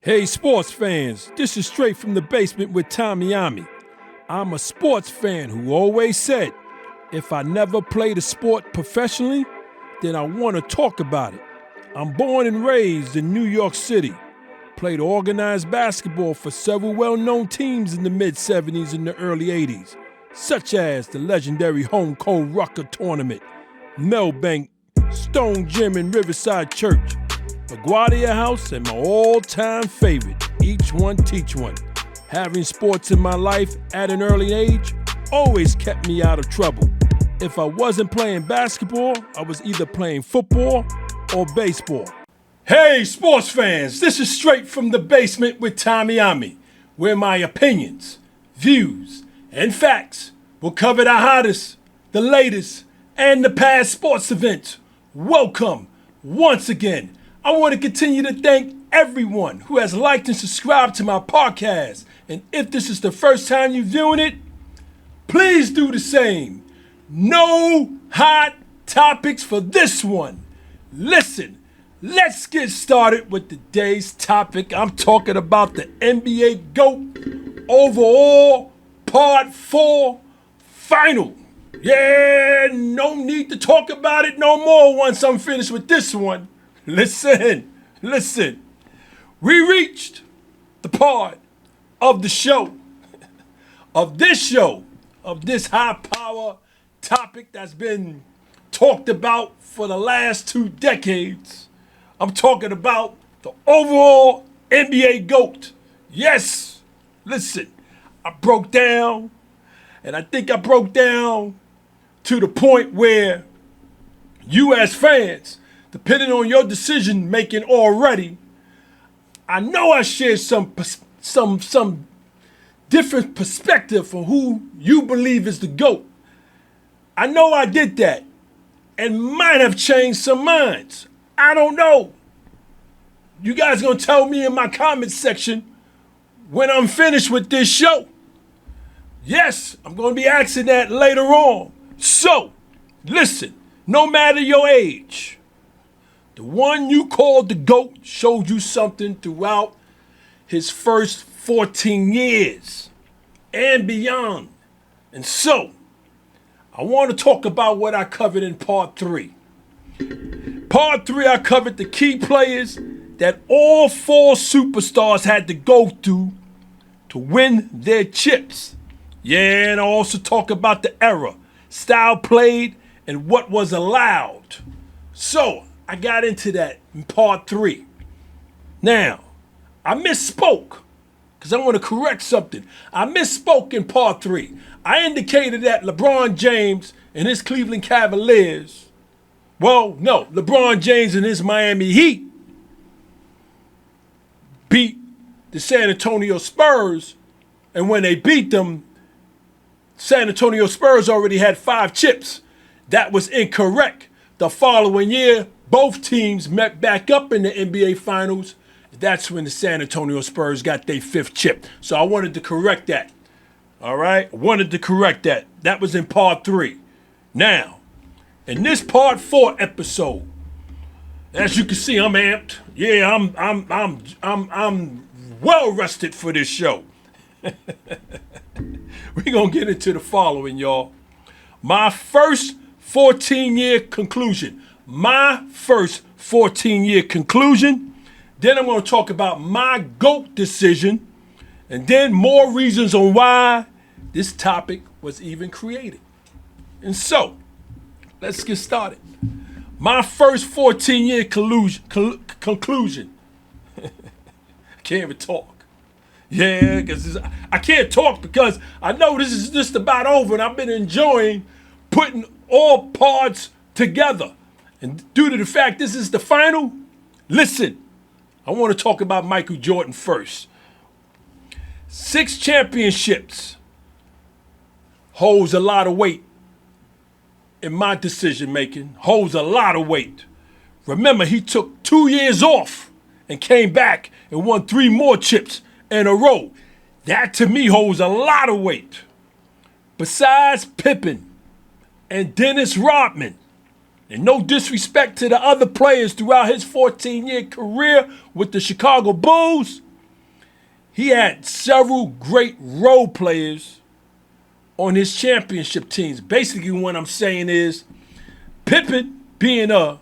Hey sports fans, this is Straight from the Basement with Tommy Ommy. I'm a sports fan who always said, if I never played a sport professionally, then I want to talk about it. I'm born and raised in New York City. Played organized basketball for several well-known teams in the mid-'70s and the early '80s, such as the legendary Home Cold Rucker Tournament, Melbank, Stone Gym and Riverside Church, LaGuardia House, and my all-time favorite, Each One Teach One. Having sports in my life at an early age always kept me out of trouble. If I wasn't playing basketball, I was either playing football or baseball. Hey sports fans, this is Straight from the Basement with Tommy Ommy, where my opinions, views, and facts will cover the hottest, the latest, and the past sports events. Welcome once again. I want to continue to thank everyone who has liked and subscribed to my podcast. And if this is the first time you're viewing it, please do the same. No hot topics for this one. Listen, let's get started with today's topic. I'm talking about the NBA GOAT overall part 4 final. Yeah, no need to talk about it no more once I'm finished with this one. Listen. We reached the part of the show, of this high power topic that's been talked about for the last 2 decades. I'm talking about the overall NBA GOAT. Yes, listen, I broke down, and I think I broke down to the point where you as fans, depending on your decision making already, I know I shared some different perspective for who you believe is the GOAT. I know I did that and might have changed some minds. I don't know. You guys gonna tell me in my comments section when I'm finished with this show. Yes, I'm gonna be asking that later on. So, listen, no matter your age, the one you called the GOAT showed you something throughout his first 14 years and beyond. And so, I want to talk about what I covered in part 3. Part 3, I covered the key players that all 4 superstars had to go through to win their chips. Yeah, and I also talk about the era, style played, and what was allowed. So, I got into that in part 3. Now, I misspoke because I want to correct something. I misspoke in part 3. I indicated that LeBron James and his Cleveland Cavaliers, LeBron James and his Miami Heat beat the San Antonio Spurs, and when they beat them, San Antonio Spurs already had 5 chips. That was incorrect. The following year, both teams met back up in the NBA Finals. That's when the San Antonio Spurs got their 5th chip. So I wanted to correct that. All right? I wanted to correct that. That was in part 3. Now, in this part 4 episode, as you can see, I'm amped. Yeah, I'm well rested for this show. We're gonna get into the following, y'all. My first 14-year conclusion. Then I'm going to talk about my GOAT decision, and then more reasons on why this topic was even created. And so, let's get started. My first 14-year conclusion. I can't even talk. Yeah, because I can't talk because I know this is just about over, and I've been enjoying putting all parts together. And due to the fact this is the final, listen, I want to talk about Michael Jordan first. 6 championships holds a lot of weight in my decision making, holds a lot of weight. Remember, he took 2 years off and came back and won 3 more chips in a row. That to me holds a lot of weight. Besides Pippen and Dennis Rodman, and no disrespect to the other players throughout his 14-year career with the Chicago Bulls, he had several great role players on his championship teams. Basically, what I'm saying is Pippen being a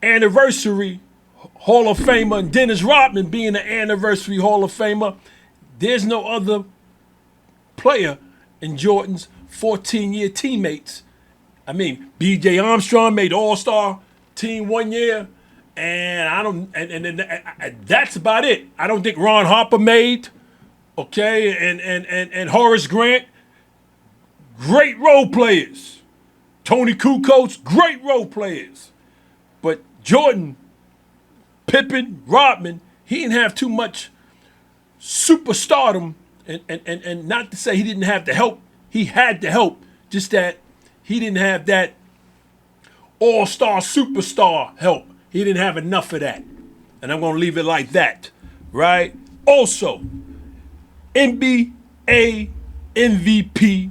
anniversary Hall of Famer and Dennis Rodman being an anniversary Hall of Famer, there's no other player in Jordan's 14-year teammates. I mean, B.J. Armstrong made All-Star team 1 year, and that's about it. I don't think Ron Harper made, okay, and Horace Grant, great role players. Tony Kukoc, great role players. But Jordan, Pippen, Rodman, he didn't have too much superstardom, and not to say he didn't have the help. He had the help, just that he didn't have that all-star, superstar help. He didn't have enough of that. And I'm going to leave it like that, right? Also, NBA MVP,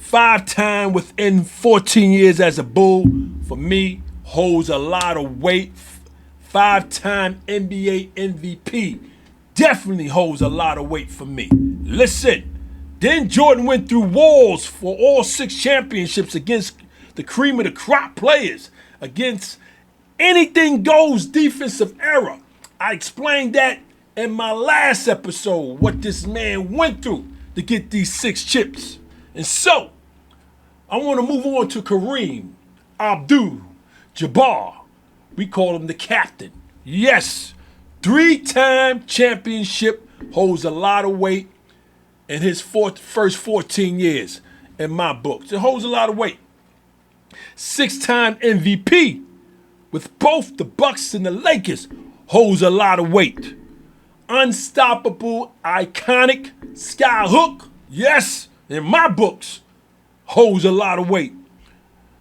5-time within 14 years as a Bull, for me, holds a lot of weight. 5-time NBA MVP definitely holds a lot of weight for me. Listen, then Jordan went through walls for all 6 championships against the cream of the crop players, against anything goes defensive era. I explained that in my last episode, what this man went through to get these 6 chips. And so, I want to move on to Kareem Abdul-Jabbar. We call him the captain. Yes, 3-time championship, holds a lot of weight in his first 14 years in my books. It holds a lot of weight. 6-time MVP with both the Bucks and the Lakers holds a lot of weight. Unstoppable, iconic skyhook, yes, in my books, holds a lot of weight.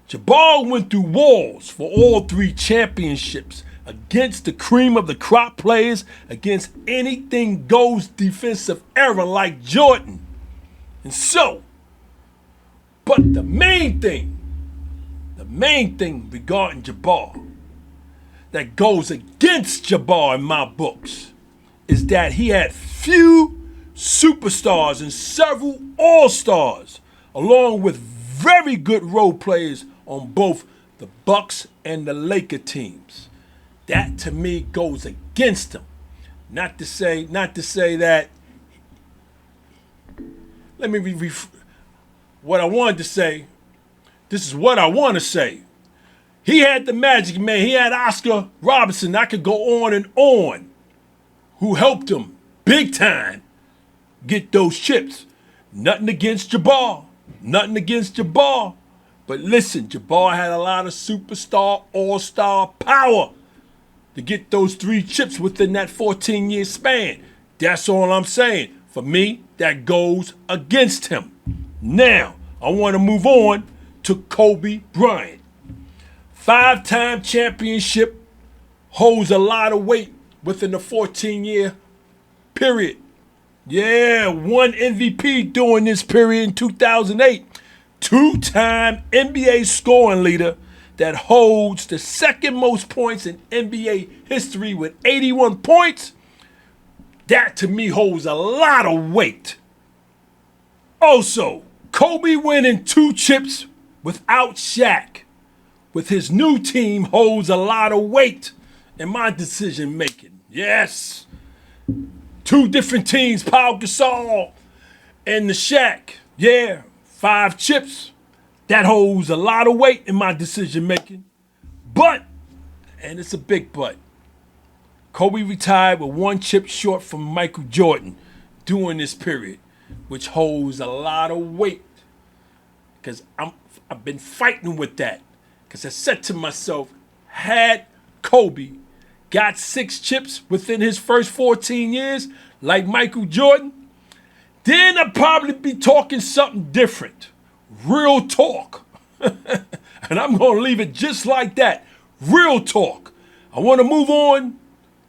Jabbar went through walls for all 3 championships against the cream of the crop players, against anything goes defensive era like Jordan. And so, but the main thing regarding Jabbar that goes against Jabbar in my books is that he had few superstars and several all-stars, along with very good role players on both the Bucks and the Laker teams. That to me goes against him. Not to say that. Let me what I wanted to say. This is what I want to say. He had the Magic Man. He had Oscar Robertson. I could go on and on, who helped him big time get those chips. Nothing against Jabbar. Nothing against Jabbar. But listen, Jabbar had a lot of superstar, all-star power to get those 3 chips within that 14-year span. That's all I'm saying. For me, that goes against him. Now, I want to move on to Kobe Bryant. 5-time championship, holds a lot of weight within the 14-year period. Yeah, 1 MVP during this period in 2008. 2-time NBA scoring leader that holds the 2nd most points in NBA history with 81 points. That to me holds a lot of weight. Also, Kobe winning 2 chips without Shaq with his new team holds a lot of weight in my decision making. Yes. 2 different teams, Pau Gasol and the Shaq. Yeah, 5 chips. That holds a lot of weight in my decision making. But, and it's a big but, Kobe retired with 1 chip short from Michael Jordan during this period, which holds a lot of weight. Because I've been fighting with that. Because I said to myself, had Kobe got 6 chips within his first 14 years, like Michael Jordan, then I'd probably be talking something different. Real talk. And I'm going to leave it just like that. Real talk. I want to move on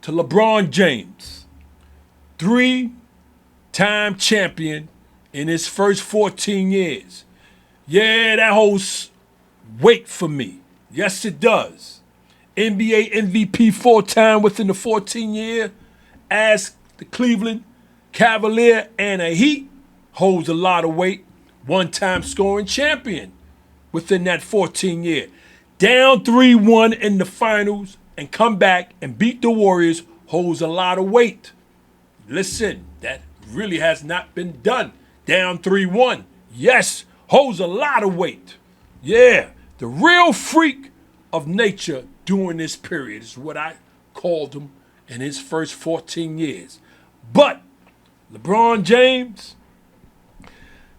to LeBron James. 3-time champion in his first 14 years. Yeah, that holds weight for me. Yes, it does. NBA MVP 4-time within the 14 year as the Cleveland Cavalier and a Heat, holds a lot of weight. One-time scoring champion within that 14 year. Down 3-1 in the finals and come back and beat the Warriors holds a lot of weight. Listen, that really has not been done. Down 3-1. Yes, holds a lot of weight. Yeah, the real freak of nature during this period is what I called him in his first 14 years. But LeBron James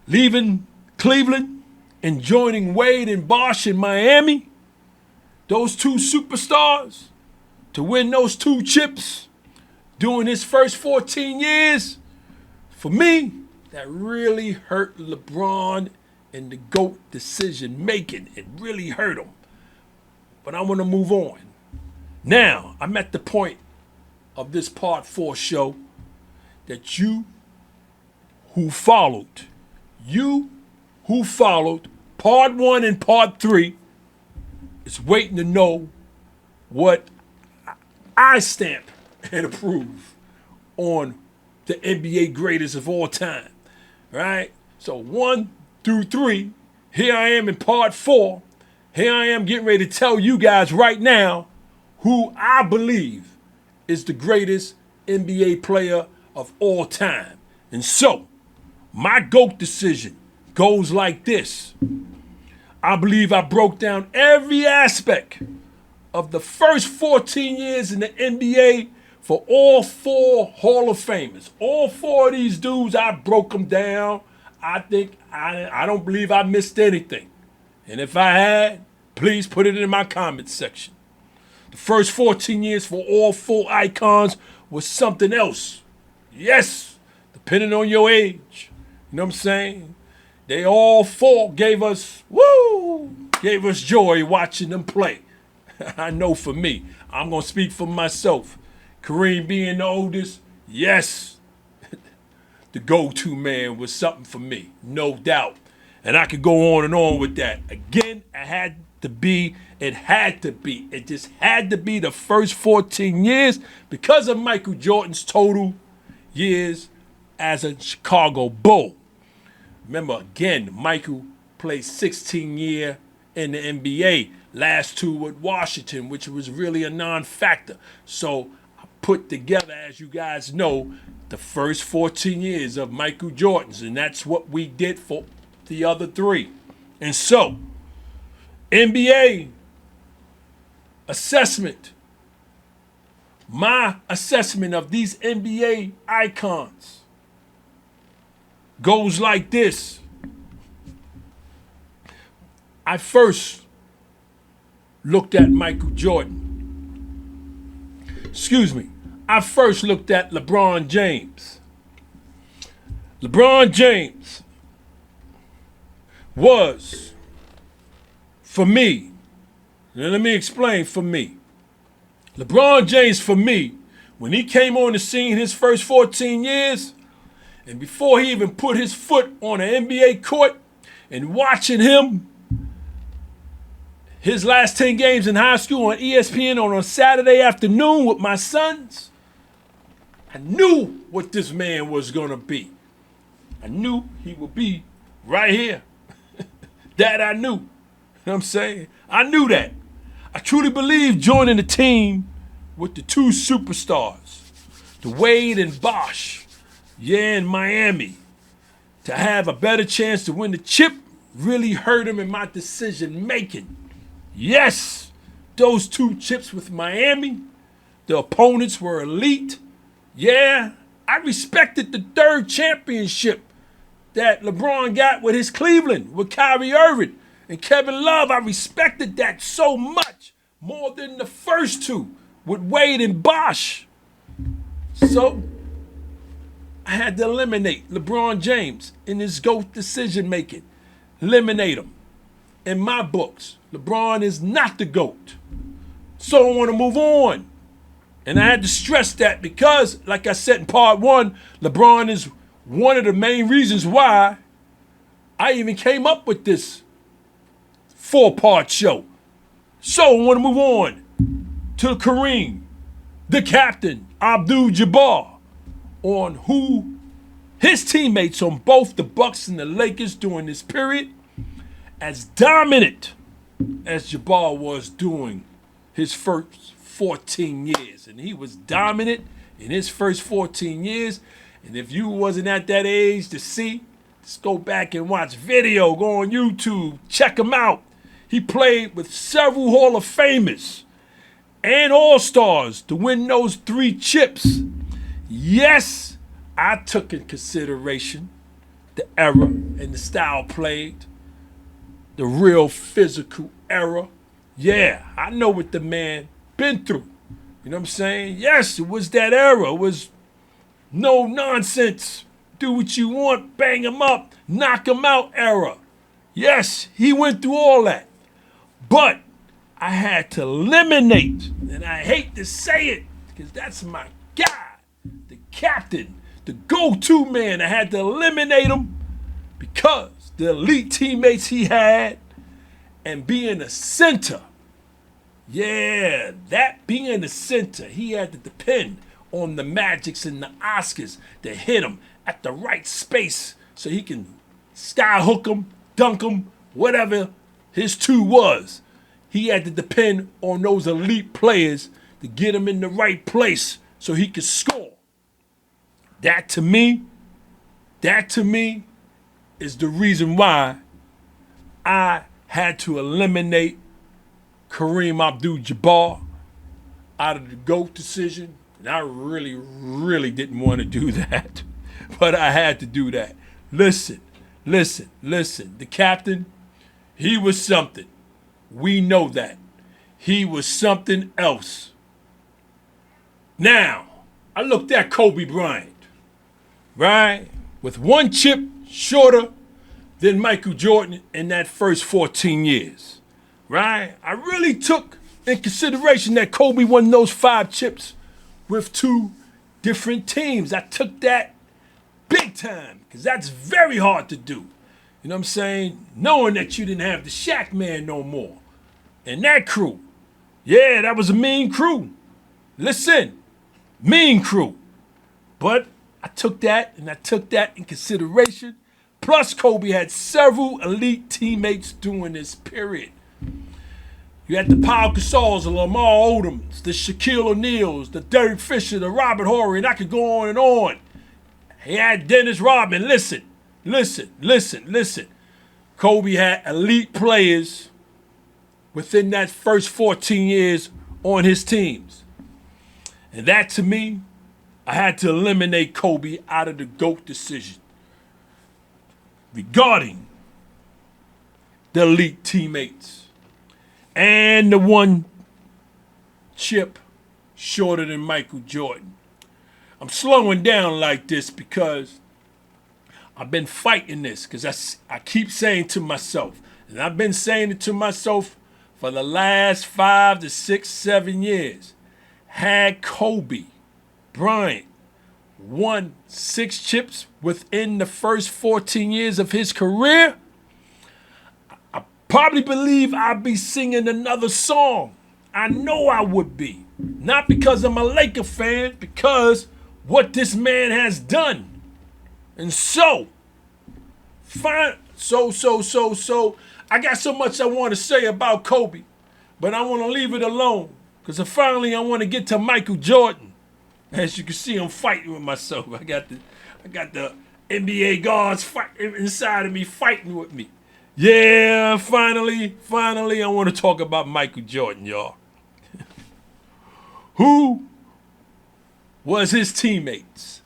leaving Cleveland and joining Wade and Bosh in Miami, those two superstars, to win those two chips during his first 14 years, for me, that really hurt LeBron in the GOAT decision making. It really hurt him. But I want to move on. Now, I'm at the point of this part 4 show that you who followed part 1 and part 3 is waiting to know what I stamp and approve on the NBA greatest of all time, right? So 1 through 3, here I am in part 4. Here I am getting ready to tell you guys right now who I believe is the greatest NBA player of all time. And so, my GOAT decision goes like this. I believe I broke down every aspect of the first 14 years in the NBA for all 4 Hall of Famers. All 4 of these dudes, I broke them down. I don't believe I missed anything. And if I had, please put it in my comments section. The first 14 years for all 4 icons was something else. Yes, depending on your age. You know what I'm saying? They all 4 gave us joy watching them play. I know for me, I'm going to speak for myself. Kareem being the oldest, yes, the go-to man was something for me, no doubt. And I could go on and on with that. Again, it just had to be the first 14 years because of Michael Jordan's total years as a Chicago Bull. Remember, again, Michael played 16 years in the NBA, last 2 with Washington, which was really a non-factor. So I put together, as you guys know, the first 14 years of Michael Jordan's, and that's what we did for the other 3. And so, NBA assessment, my assessment of these NBA icons goes like this. I first looked at Michael Jordan. I first looked at LeBron James. LeBron James was, for me, let me explain for me. LeBron James, for me, when he came on the scene his first 14 years, and before he even put his foot on an NBA court, and watching him, his last 10 games in high school on ESPN on a Saturday afternoon with my sons, I knew what this man was going to be. I knew he would be right here. That I knew. You know what I'm saying? I knew that. I truly believe joining the team with the 2 superstars, the Wade and Bosh, in Miami, to have a better chance to win the chip really hurt him in my decision making. Yes, those 2 chips with Miami, the opponents were elite. Yeah, I respected the 3rd championship that LeBron got with his Cleveland, with Kyrie Irving and Kevin Love. I respected that so much, more than the first 2 with Wade and Bosh. So I had to eliminate LeBron James in his GOAT decision making. Eliminate him. In my books, LeBron is not the GOAT. So I want to move on. And I had to stress that because, like I said in part 1, LeBron is one of the main reasons why I even came up with this 4-part show. So I want to move on to Kareem, the captain, Abdul-Jabbar, on who his teammates on both the Bucks and the Lakers during this period, as dominant as Jabbar was doing his first 14 years. And he was dominant in his first 14 years. And if you wasn't at that age to see, just go back and watch video, go on YouTube, check him out. He played with several Hall of Famers and All-Stars to win those 3 chips. Yes, I took in consideration the era and the style played, the real physical era. Yeah, I know what the man been through. You know what I'm saying? Yes, it was that era. It was no nonsense. Do what you want, bang him up, knock him out era. Yes, he went through all that. But I had to eliminate, and I hate to say it, because that's my guy, the captain, the go-to man. I had to eliminate him because the elite teammates he had and being a center. Yeah, that being the center, he had to depend on the Magics and the Oscars to hit him at the right space so he can sky hook him, dunk him, whatever his 2 was. He had to depend on those elite players to get him in the right place so he could score. That to me is the reason why I had to eliminate Kareem Abdul-Jabbar out of the GOAT decision. And I really didn't want to do that. But I had to do that. Listen. The captain, he was something. We know that. He was something else. Now, I looked at Kobe Bryant, right? With 1 chip shorter than Michael Jordan in that first 14 years, right? I really took in consideration that Kobe won those 5 chips with 2 different teams. I took that big time because that's very hard to do. You know what I'm saying? Knowing that you didn't have the Shaq man no more. And that crew, yeah, that was a mean crew. Listen, mean crew. But I took that in consideration. Plus, Kobe had several elite teammates during this period. You had the Paul Gasols, the Lamar Odoms, the Shaquille O'Neals, the Derek Fisher, the Robert Horry, and I could go on and on. He had Dennis Rodman. Listen. Kobe had elite players within that first 14 years on his teams. And that, to me, I had to eliminate Kobe out of the GOAT decision regarding the elite teammates and the 1 chip shorter than Michael Jordan. I'm slowing down like this because I've been fighting this because I keep saying to myself, and I've been saying it to myself for the last 5 to 6, 7 years. Had Kobe Bryant won 6 chips within the first 14 years of his career, I probably believe I'd be singing another song. I know I would be. Not because I'm a Laker fan, because what this man has done. And so, fine. So, I got so much I want to say about Kobe, but I want to leave it alone because finally I want to get to Michael Jordan. As you can see, I'm fighting with myself. I got the NBA guards fighting inside of me, fighting with me. Yeah, finally, I want to talk about Michael Jordan, y'all. Who was his teammates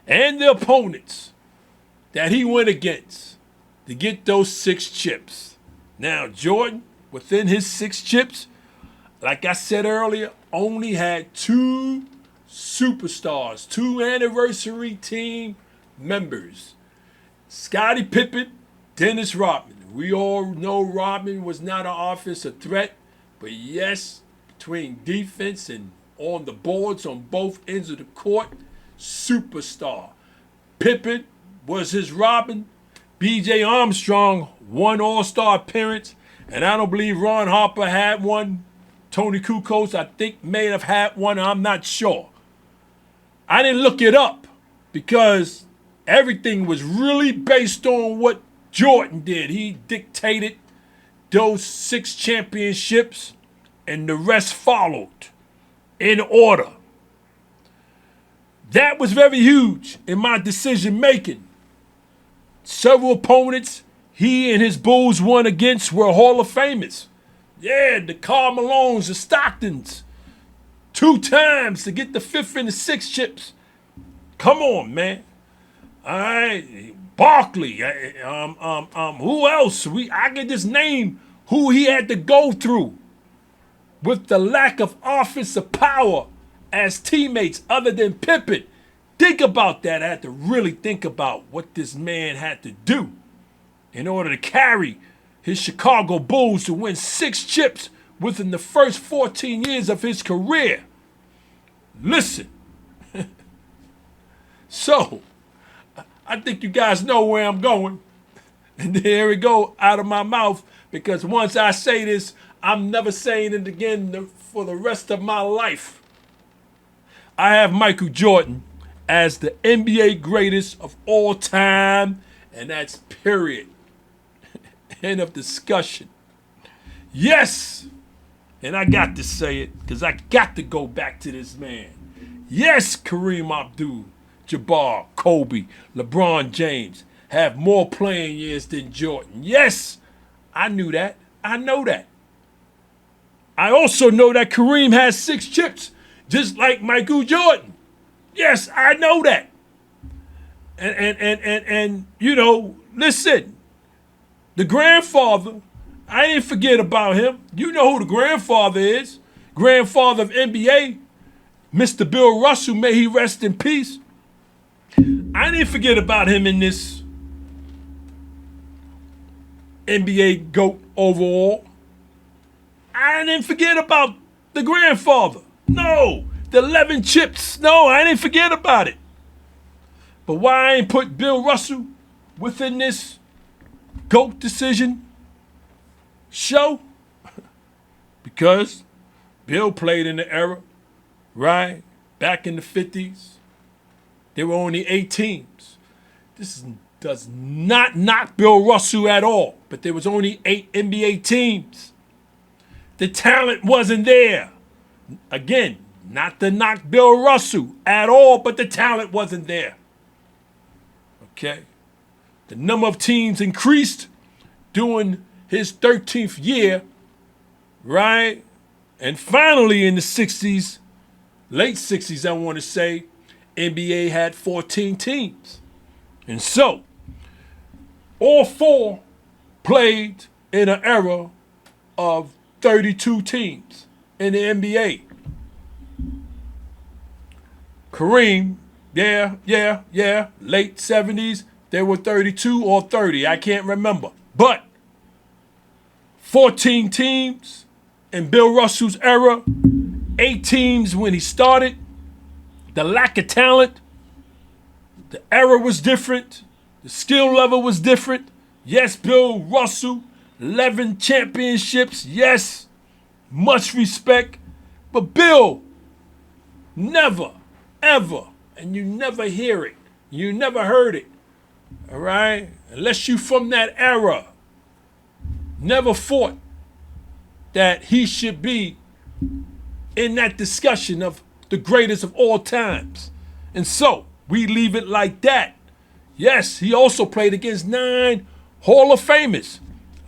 and the opponents that he went against to get those 6 chips? Now, Jordan, within his 6 chips, like I said earlier, only had 2 superstars, 2 anniversary team members. Scottie Pippen, Dennis Rodman. We all know Rodman was not an offensive threat, but yes, between defense and on the boards on both ends of the court, superstar. Pippen was his Robin. B.J. Armstrong won All-Star appearance, and I don't believe Ron Harper had one. Tony Kukoc, I think, may have had one. I'm not sure. I didn't look it up because Everything was really based on what Jordan did. He dictated those 6 championships, and the rest followed in order. That was very huge in my decision making. Several opponents he and his Bulls won against were Hall of Famers. Yeah, the Karl Malones, the Stocktons. 2 times to get the 5th and the 6th chips. Come on, man. All right, Barkley. Who else? I can just name who he had to go through with the lack of offensive power as teammates other than Pippen. Think about that. I had to really think about what this man had to do in order to carry his Chicago Bulls to win 6 chips within the first 14 years of his career. Listen. So, I think you guys know where I'm going. And there we go, out of my mouth. Because once I say this, I'm never saying it again for the rest of my life. I have Michael Jordan as the NBA greatest of all time. And that's period. End of discussion. Yes. And I got to say it because I got to go back to this man. Yes, Kareem Abdul-Jabbar, Kobe, LeBron James have more playing years than Jordan. Yes, I knew that. I know that. I also know that Kareem has 6 chips, just like Michael Jordan. Yes, I know that. And you know, listen, the grandfather, I didn't forget about him. You know who the grandfather is. Grandfather of NBA, Mr. Bill Russell, may he rest in peace. I didn't forget about him in this NBA GOAT overall. I didn't forget about the grandfather. No, the 11 chips. No, I didn't forget about it. But why I ain't put Bill Russell within this GOAT decision show? Because Bill played in the era, right? Back in the 50s. There were only 8 teams. This does not knock Bill Russell at all, but there was only 8 NBA teams. The talent wasn't there. Again, not to knock Bill Russell at all, but the talent wasn't there. Okay? The number of teams increased during his 13th year, right? And finally in the 60s, late 60s, I want to say, NBA had 14 teams. And so, all 4 played in an era of 32 teams in the NBA. Kareem, yeah, late 70s, there were 32 or 30, I can't remember. But 14 teams in Bill Russell's era, 8 teams when he started. The lack of talent, the era was different, the skill level was different. Yes, Bill Russell, 11 championships, yes, much respect. But Bill, never, ever, and you never hear it, you never heard it, all right? Unless you from that era, never thought that he should be in that discussion of the greatest of all times. And so, we leave it like that. Yes, he also played against 9 Hall of Famers.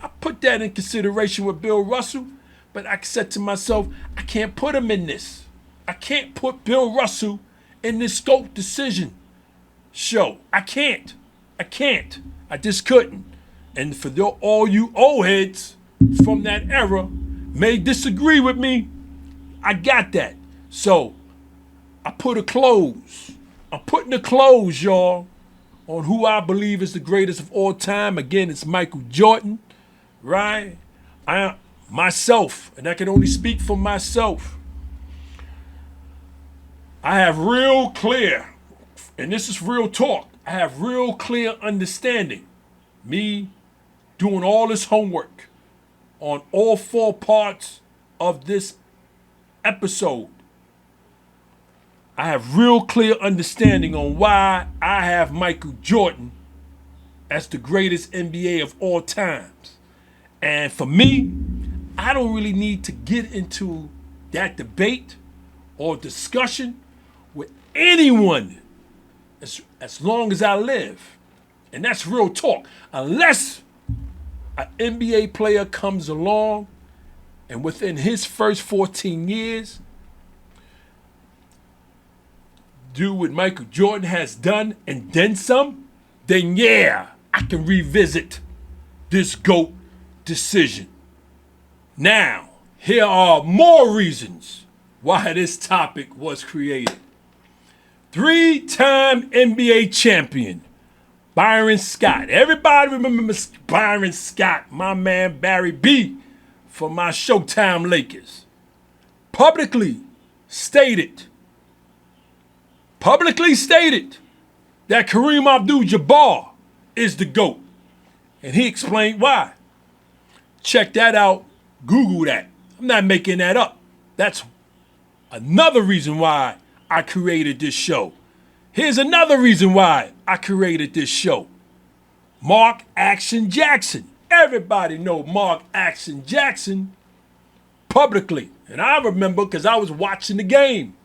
I put that in consideration with Bill Russell, but I said to myself, I can't put him in this. I can't put Bill Russell in this GOAT decision show. I can't. I just couldn't. And for all you old heads from that era may disagree with me, I got that. So, I put a close. I'm putting a close, y'all, on who I believe is the greatest of all time. Again, it's Michael Jordan, right? Myself, and I can only speak for myself. I have real clear, and this is real talk, I have real clear understanding. Me doing all this homework on all 4 parts of this episode. I have real clear understanding on why I have Michael Jordan as the greatest NBA of all times. And for me, I don't really need to get into that debate or discussion with anyone as long as I live. And that's real talk. Unless an NBA player comes along and within his first 14 years do what Michael Jordan has done and then some, then yeah, I can revisit this GOAT decision. Now, here are more reasons why this topic was created. 3-time NBA champion, Byron Scott. Everybody remembers Byron Scott, my man Barry B for my Showtime Lakers. Publicly stated that Kareem Abdul-Jabbar is the GOAT. And he explained why. Check that out. Google that. I'm not making that up. That's another reason why I created this show. Here's another reason why I created this show. Mark Action Jackson. Everybody know Mark Action Jackson publicly. And I remember because I was watching the game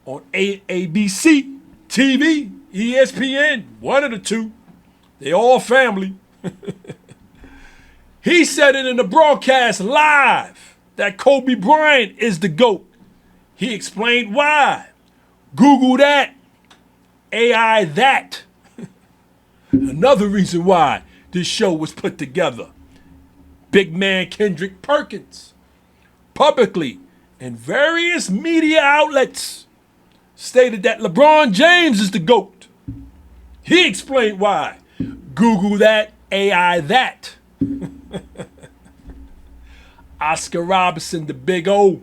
on ABC, TV, ESPN, one of the two. They all family. He said it in the broadcast live that Kobe Bryant is the GOAT. He explained why. Google that. AI that. Another reason why this show was put together. Big man Kendrick Perkins publicly in various media outlets stated that LeBron James is the GOAT. He explained why. Google that, AI that. Oscar Robertson, the Big O,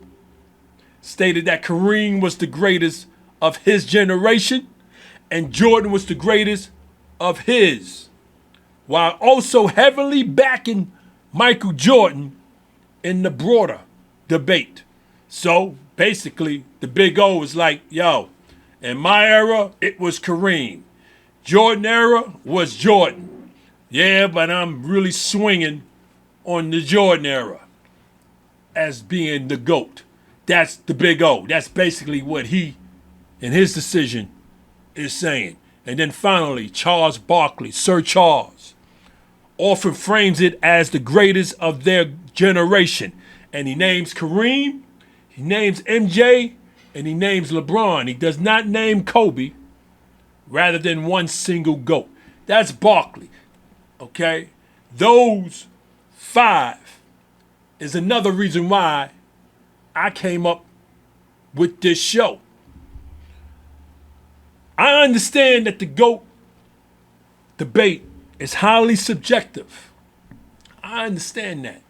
stated that Kareem was the greatest of his generation and Jordan was the greatest of his, while also heavily backing Michael Jordan in the broader debate. So basically, the Big O was like, yo, in my era, it was Kareem. Jordan era was Jordan. Yeah, but I'm really swinging on the Jordan era as being the GOAT. That's the Big O. That's basically what he, in his decision, is saying. And then finally, Charles Barkley, Sir Charles, often frames it as the greatest of their generation. And he names Kareem, he names MJ, and he names LeBron. He does not name Kobe, rather than one single GOAT. That's Barkley, okay? Those 5 is another reason why I came up with this show. I understand that the GOAT debate is highly subjective. I understand that,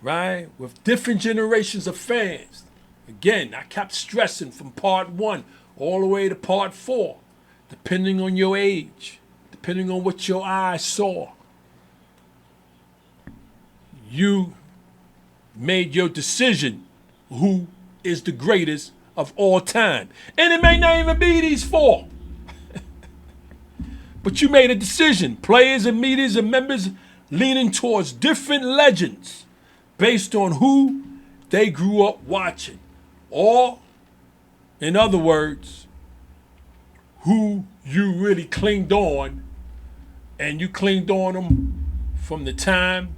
right? With different generations of fans. Again, I kept stressing from part 1 all the way to part 4, depending on your age, depending on what your eyes saw. You made your decision who is the greatest of all time. And it may not even be these 4. But you made a decision. Players and medias and members leaning towards different legends based on who they grew up watching. Or, in other words, who you really clinged on, and you clinged on them from the time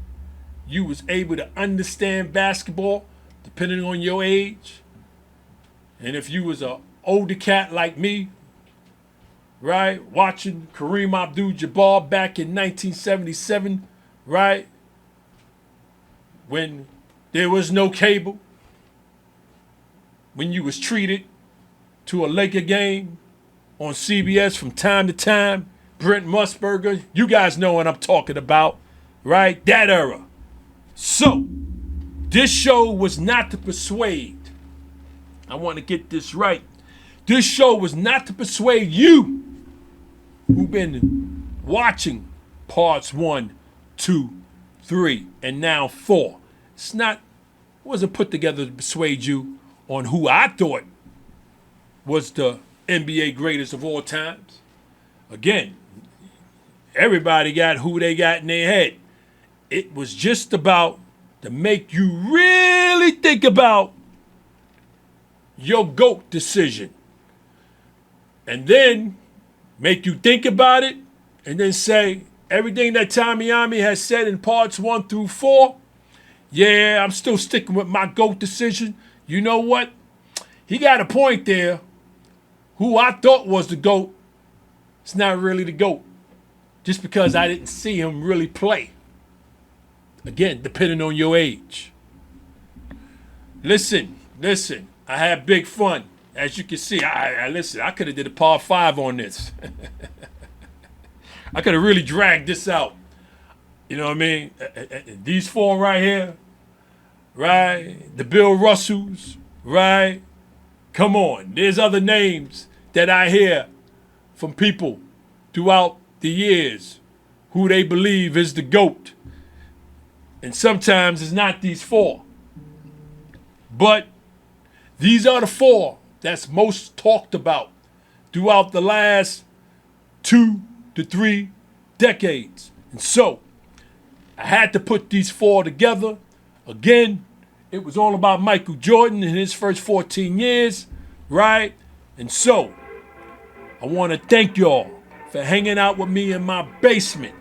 you was able to understand basketball, depending on your age. And if you was an older cat like me, right, watching Kareem Abdul-Jabbar back in 1977, right, when there was no cable, when you was treated to a Laker game on CBS from time to time, Brent Musburger, you guys know what I'm talking about, right? That era. So, this show was not to persuade. I want to get this right. This show was not to persuade you who've been watching parts 1, 2, 3, and now 4. It wasn't put together to persuade you on who I thought was the NBA greatest of all times. Again, everybody got who they got in their head. It was just about to make you really think about your GOAT decision. And then make you think about it and then say everything that Tommy Ommy has said in parts 1 through 4. Yeah, I'm still sticking with my GOAT decision. You know what? He got a point there. Who I thought was the GOAT, it's not really the GOAT. Just because I didn't see him really play. Again, depending on your age. Listen. I had big fun. As you can see, I could have did a part 5 on this. I could have really dragged this out. You know what I mean? These 4 right here, right? The Bill Russells, right? Come on. There's other names that I hear from people throughout the years who they believe is the GOAT. And sometimes it's not these 4. But these are the 4 that's most talked about throughout the last 2 to 3 decades. And so I had to put these 4 together. Again, it was all about Michael Jordan in his first 14 years, right? And so I want to thank y'all for hanging out with me in my basement.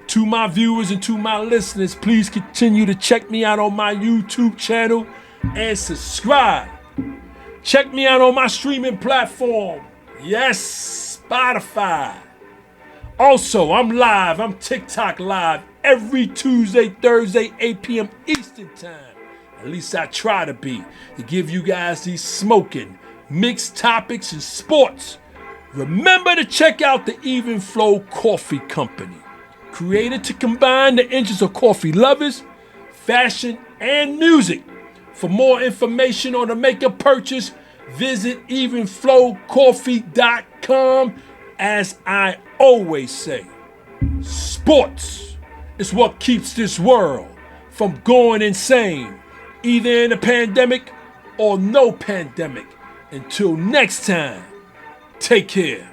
To my viewers and to my listeners, please continue to check me out on my YouTube channel and subscribe. Check me out on my streaming platform. Yes, Spotify. Also, I'm live. I'm TikTok live every Tuesday, Thursday, 8 p.m. Eastern Time. At least I try to be, to give you guys these smoking, mixed topics and sports. Remember to check out the Even Flow Coffee Company, created to combine the interests of coffee lovers, fashion, and music. For more information or to make a purchase, visit evenflowcoffee.com. As I always say, sports is what keeps this world from going insane, either in a pandemic or no pandemic. Until next time, take care.